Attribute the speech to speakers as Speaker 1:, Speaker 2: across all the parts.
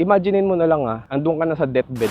Speaker 1: Imaginein mo na lang andun ka na sa deathbed.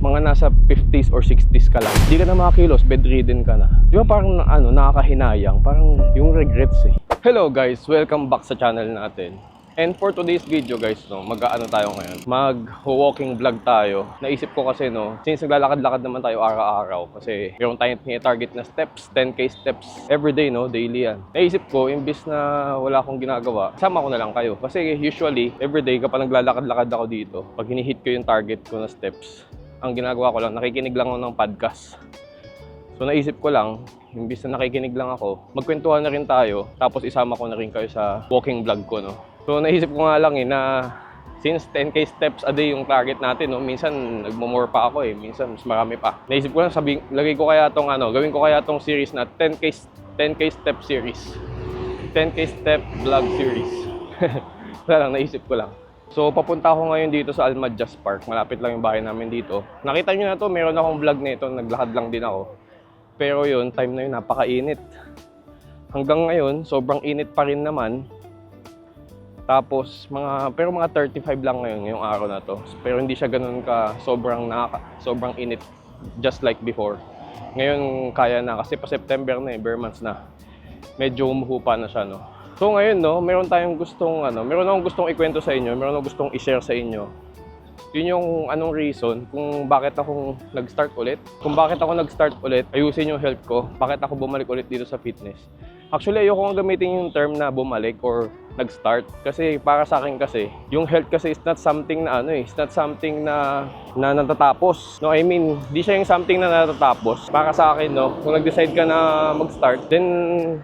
Speaker 1: Mga nasa 50s or 60s ka lang. Hindi ka na makakilos, bedridden ka na. Di ba parang nakakahinayang? Parang yung regrets eh. Hello guys, welcome back sa channel natin. And for today's video guys, mag-aano tayo ngayon? Mag-walking vlog tayo. Naisip ko kasi since naglalakad-lakad naman tayo araw-araw kasi meron tayong target na steps, 10k steps everyday daily yan. Naisip ko, imbis na wala akong ginagawa, sama ko na lang kayo. Kasi usually, everyday kapag naglalakad-lakad ako dito, pag hinihit ko yung target ko na steps, ang ginagawa ko lang, nakikinig lang ako ng podcast. So naisip ko lang, imbis na nakikinig lang ako, magkwentuhan na rin tayo, tapos isama ko na rin kayo sa walking vlog ko, So naisip ko nga lang na since 10k steps a day yung target natin, minsan nagmo-more pa ako minsan mas marami pa. Naisip ko lang lagay ko kaya tong gawin ko kaya tong series na 10k step series. 10k step vlog series. Wala lang, naisip ko lang. So papunta ako ngayon dito sa Almadjas Park, malapit lang yung bahay namin dito. Nakita nyo na to, meron akong vlog nito, naglakad lang din ako. Pero yun, time na yun, napakainit. Hanggang ngayon, sobrang init pa rin naman. Tapos pero mga 35 lang ngayon ngayong araw na to. Pero hindi siya ganoon ka sobrang init just like before. Ngayon kaya na kasi pa September na bare months na. Medyo umuhupa na siya So ngayon meron akong gustong ikwento sa inyo, meron akong gustong i-share sa inyo. Yun yung reason kung bakit ako nag-start ulit. Kung bakit ako nag-start ulit, ayusin yung health ko. Bakit ako bumalik ulit dito sa fitness. Actually, ayoko nga gamitin yung term na bumalik or nag-start. Kasi para sa akin kasi, yung health kasi is not something na it's not something na natatapos. I mean, di siya yung something na natatapos. Para sa akin, kung nag-decide ka na mag-start, then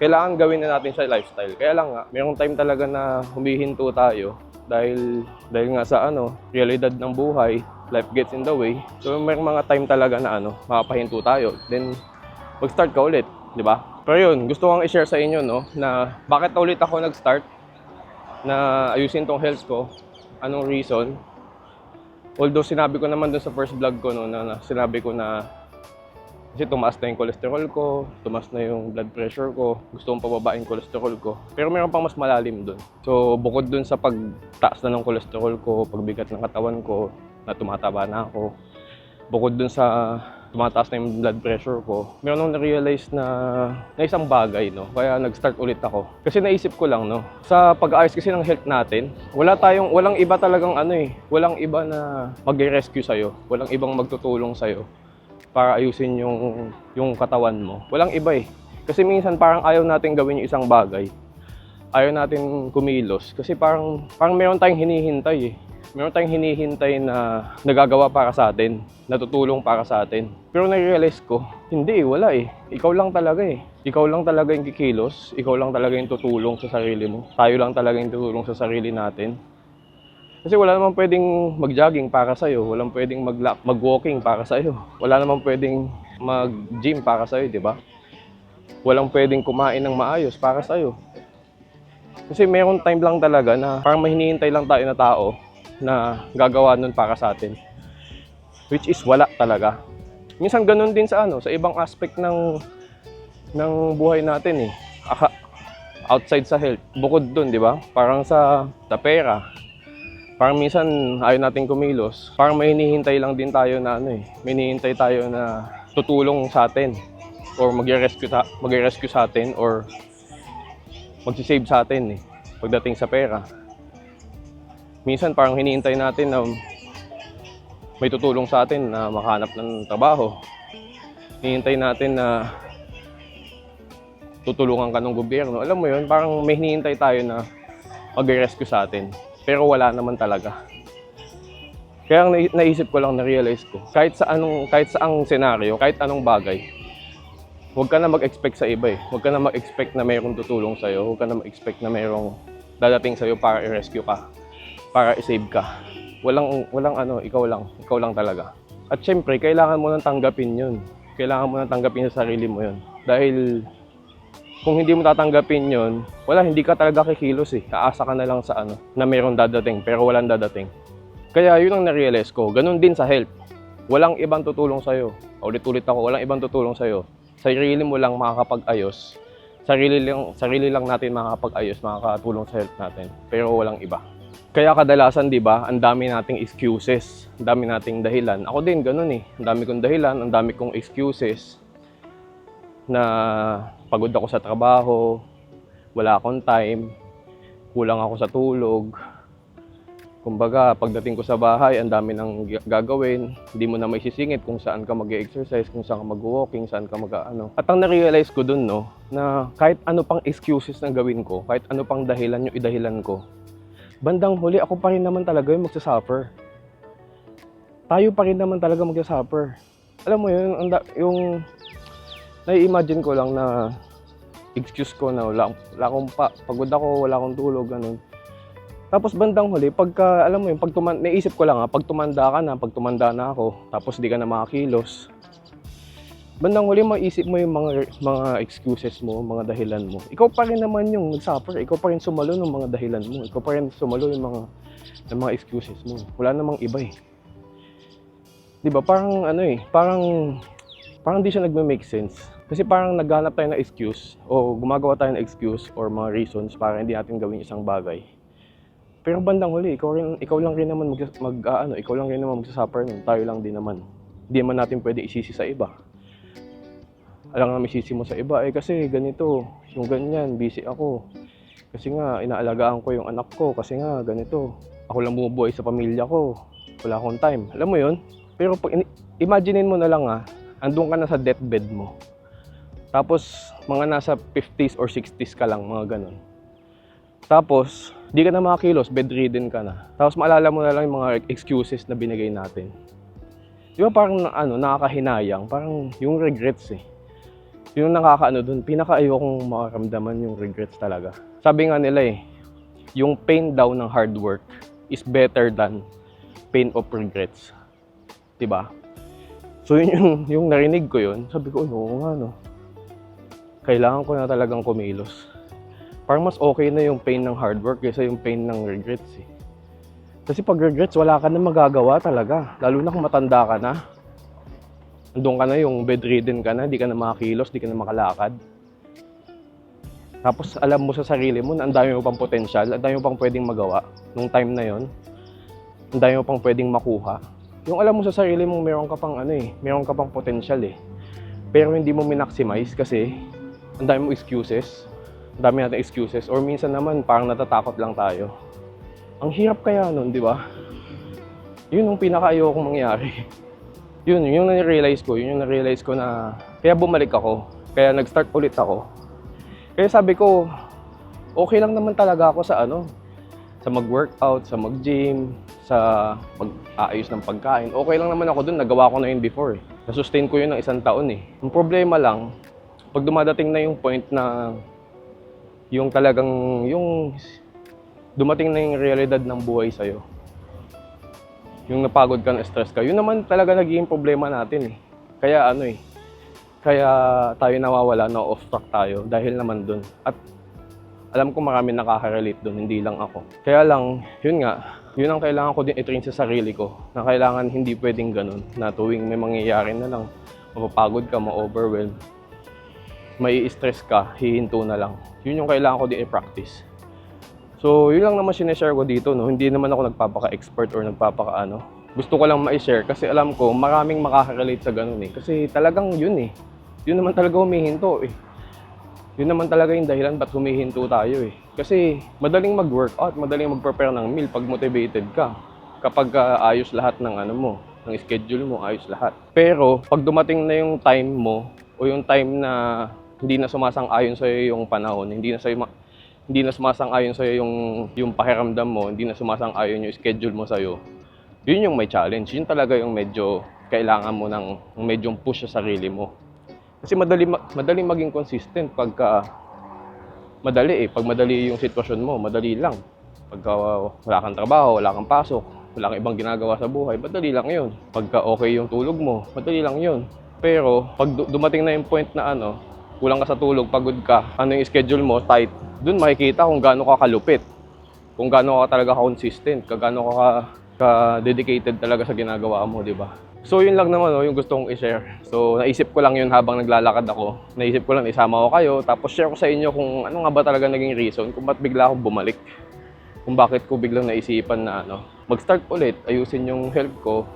Speaker 1: kailangan gawin na natin siya lifestyle. Kaya lang mayroong time talaga na humihinto tayo. Dahil nga sa realidad ng buhay, life gets in the way. So may mga time talaga na makapahinto tayo. Then mag-start ka ulit, di ba? Pero yun, gusto kong i-share sa inyo na bakit ulit ako nag-start na ayusin tong health ko. Anong reason? Although sinabi ko naman dun sa first vlog ko na sinabi ko na kasi tumaas na yung cholesterol ko, tumaas na yung blood pressure ko, gusto kong pababain yung cholesterol ko. Pero mayroon pang mas malalim dun. So bukod dun sa pagtaas na ng cholesterol ko, pagbigat ng katawan ko, na tumataba na ako, bukod dun sa tumataas na yung blood pressure ko, meron akong na-realize na isang bagay, Kaya nag-start ulit ako. Kasi naisip ko lang, sa pag-aayos kasi ng health natin, walang iba talagang walang iba na mag-rescue sa'yo, walang ibang magtutulong sa'yo para ayusin yung katawan mo. Walang iba Kasi minsan parang ayaw natin gawin yung isang bagay. Ayaw natin kumilos kasi parang meron tayong hinihintay Meron tayong hinihintay na nagagawa para sa atin, natutulong para sa atin. Pero na-realize ko, hindi wala Ikaw lang talaga Ikaw lang talaga yung kikilos, ikaw lang talaga yung tutulong sa sarili mo. Tayo lang talaga yung tutulong sa sarili natin. Kasi wala namang pwedeng mag-jogging para sa'yo, walang pwedeng mag-walking para sa'yo, wala namang pwedeng mag-gym para sa'yo, di ba? Walang pwedeng kumain ng maayos para sa'yo. Kasi mayroong time lang talaga na parang may hinihintay lang tayo na tao na gagawa nun para sa atin. Which is wala talaga. Minsan ganun din sa ibang aspect ng buhay natin outside sa health. Bukod dun, di ba? Parang sa pera. Parang minsan ayaw natin kumilos. Parang may hinihintay lang din tayo na may hinihintay tayo na tutulong sa atin or mag-rescue sa atin or magsisave sa atin pagdating sa pera. Minsan parang hinihintay natin na may tutulong sa atin na makahanap ng trabaho. Hinihintay natin na tutulungan ka ng gobyerno. Alam mo yun, parang may hinihintay tayo na mag-rescue sa atin. Pero wala naman talaga. Kaya naisip ko lang, na-realize ko, kahit saang senaryo, kahit anong bagay, huwag ka na mag-expect sa iba Huwag ka na mag-expect na mayroong tutulong sa'yo. Huwag ka na mag-expect na mayroong dadating sa'yo para i-rescue ka, para i-save ka. Ikaw lang talaga. At syempre, kailangan mo nang tanggapin yun. Kailangan mo nang tanggapin sa sarili mo yun. Dahil kung hindi mo tatanggapin yun, hindi ka talaga kikilos Aasa ka na lang sa na mayroong dadating, pero walang dadating. Kaya yun ang na-realize ko. Ganun din sa health. Walang ibang tutulong sa'yo. Ulit-ulit ako, walang ibang tutulong sa'yo. Sarili mo lang makakapag-ayos. Sarili lang natin makakapag-ayos, makakatulong sa health natin. Pero walang iba. Kaya kadalasan, 'di ba, ang dami nating excuses, ang dami nating dahilan. Ako din ganoon eh. Ang dami kong dahilan, ang dami kong excuses na pagod ako sa trabaho, wala akong time, kulang ako sa tulog. Kumbaga, pagdating ko sa bahay, ang dami nang gagawin. Hindi mo na maisisingit kung saan ka mag-exercise, kung saan ka mag-walking, saan ka mag-ano. At ang na-realize ko dun, no, na kahit ano pang excuses na gawin ko, kahit ano pang dahilan yung idahilan ko, bandang huli, ako pa rin naman talaga yung magsasuffer. Tayo pa rin naman talaga magsasuffer. Alam mo yun, yung nai-imagine ko lang na excuse ko na wala akong pagod ako, wala akong tulog, ganun. Tapos bandang huli, pagka, alam mo yun, naisip ko lang pag tumanda na ako, tapos di ka na makakilos, bandang huli maisip mo yung mga excuses mo, mga dahilan mo. Ikaw pa rin naman yung nag-suffer, ikaw pa rin sumalo ng mga dahilan mo, ikaw pa rin sumalo yung mga excuses mo. Wala namang iba eh. Di ba, parang parang di siya nagme-make sense. Kasi parang naghanap tayo ng excuse, o gumagawa tayo ng excuse or mga reasons para hindi natin gawin isang bagay. Pero bandang huli, ikaw lang rin naman ikaw lang rin naman magsasuffer nun. Tayo lang din naman. Hindi naman natin pwede isisi sa iba. Alam nga may sisi mo sa iba, kasi ganito, yung ganyan, busy ako. Kasi nga, inaalagaan ko yung anak ko, kasi nga, ganito. Ako lang bumubuhay sa pamilya ko, wala akong time. Alam mo yun? Pero imaginein mo na lang andun ka na sa deathbed mo. Tapos, mga nasa 50s or 60s ka lang, mga ganun. Tapos, di ka na makakilos, bedridden ka na. Tapos maalala mo na lang yung mga excuses na binigay natin. Di ba parang nakakahinayang, parang yung regrets eh. Yung nakakaano dun, pinaka-ayokong makaramdaman yung regrets talaga. Sabi nga nila yung pain daw ng hard work is better than pain of regrets. Di ba? So yun yung narinig ko yun, sabi ko, oo nga no. Kailangan ko na talagang kumilos. Parang mas okay na yung pain ng hard work kaysa yung pain ng regrets eh. Kasi pag regrets, wala ka na magagawa talaga. Lalo na kung matanda ka na. Andun ka na, yung bedridden ka na, di ka na makakilos, di ka na makalakad. Tapos alam mo sa sarili mo na ang dami mo pang potensyal, ang dami mo pang pwedeng magawa nung time na yon. Ang dami mo pang pwedeng makuha. Yung alam mo sa sarili mo, meron ka pang potensyal eh. Pero hindi mo minaximize kasi ang dami mo excuses. Ang dami natin excuses, or minsan naman parang natatakot lang tayo. Ang hirap kaya nun, di ba? Yun yung pinaka-ayokong mangyari. Yun yung na-realize ko na kaya bumalik ako, kaya nag-start ulit ako. Kaya sabi ko, okay lang naman talaga ako sa sa mag-workout, sa mag-gym, sa mag-aayos ng pagkain. Okay lang naman ako dun, nagawa ko na yun before eh. Na-sustain ko yun ng 1 taon eh. Ang problema lang, pag dumadating na yung point na yung dumating na yung realidad ng buhay sa'yo. Yung napagod ka, na-stress ka, yun naman talaga nagiging problema natin eh. Kaya kaya tayo nawawala, off track tayo dahil naman dun. At alam ko marami nakaka-relate dun, hindi lang ako. Kaya lang, yun ang kailangan ko din i-train sa sarili ko, na kailangan hindi pwedeng ganun, na tuwing may mangyayari na lang, mapapagod ka, ma-overwhelm, mai-stress ka, hihinto na lang. Yun yung kailangan ko din i-practice. So, yun lang naman sineshare ko dito, no? Hindi naman ako nagpapaka-expert or nagpapaka-ano. Gusto ko lang ma-share kasi alam ko maraming makaka-relate sa ganun eh. Kasi talagang yun eh. Yun naman talaga humihinto eh. Yun naman talaga yung dahilan ba't humihinto tayo eh. Kasi madaling mag-workout, madaling mag-prepare ng meal pag motivated ka. Kapag ayos lahat ng ng schedule mo, ayos lahat. Pero pag dumating na yung time mo o yung time na hindi na sumasang-ayon sa'yo yung panahon, hindi na sumasang-ayon sa'yo yung pakiramdam mo, hindi na sumasang-ayon yung schedule mo sa'yo, yun yung may challenge. Yun talaga yung medyo kailangan mo ng medyo push sa sarili mo. Kasi madali maging consistent pagka madali eh. Pag madali yung sitwasyon mo, madali lang. Pagka wala kang trabaho, wala kang pasok, wala kang ibang ginagawa sa buhay, madali lang yun. Pagka okay yung tulog mo, madali lang yun. Pero pag dumating na yung point na kulang ka sa tulog, pagod ka, yung schedule mo, tight, dun makikita kung gaano ka kalupit. Kung gaano ka talaga consistent, kung gaano ka dedicated talaga sa ginagawa mo, di ba? So yun lang naman yung gusto kong i-share. So naisip ko lang yun habang naglalakad ako. Naisip ko lang isama ko kayo, tapos share ko sa inyo kung ano nga ba talaga naging reason kung ba't bigla akong bumalik. kung bakit ko biglang naisipan na mag-start ulit, ayusin yung health ko,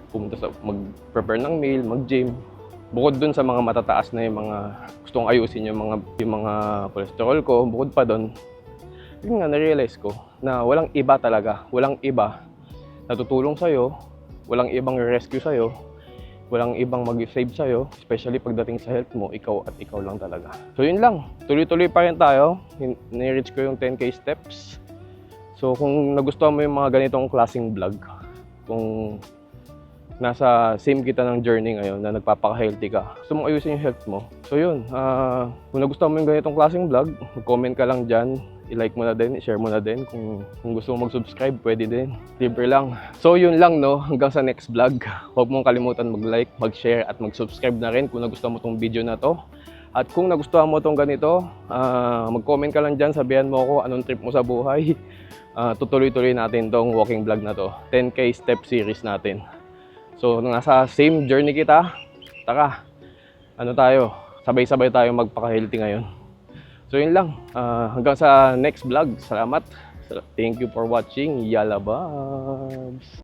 Speaker 1: pumunta sa mag-prepare ng meal, mag-gym. Bukod dun sa mga matataas na yung mga gustong ayusin yung mga cholesterol ko, bukod pa dun, yun nga, na-realize ko na walang iba talaga, walang iba na tutulong sa'yo, walang ibang rescue sa'yo, walang ibang mag-save sa'yo, especially pagdating sa health mo, ikaw at ikaw lang talaga. So yun lang, tuloy-tuloy pa rin tayo, ni-reach ko yung 10K steps. So kung nagustuhan mo yung mga ganitong klaseng vlog, kung nasa same kita ng journey ngayon na nagpapaka-healthy ka, gusto mong ayusin yung health mo. So yun, kung nagustuhan mo yung ganitong klaseng vlog, mag-comment ka lang dyan, i-like mo na din, i-share mo na din. Kung gusto mo mag-subscribe, pwede din. Libre lang. So yun lang, no, hanggang sa next vlog. Huwag mong kalimutan mag-like, mag-share at mag-subscribe na rin kung nagustuhan mo tong video na to. At kung nagustuhan mo tong ganito, mag-comment ka lang dyan, sabihan mo ako anong trip mo sa buhay. Tutuloy-tuloy natin tong walking vlog na to, 10K step series natin. So nasa same journey kita, taka, tayo, sabay-sabay tayo magpaka-healthy ngayon. So yun lang, hanggang sa next vlog, salamat. Thank you for watching, Yalla Babs!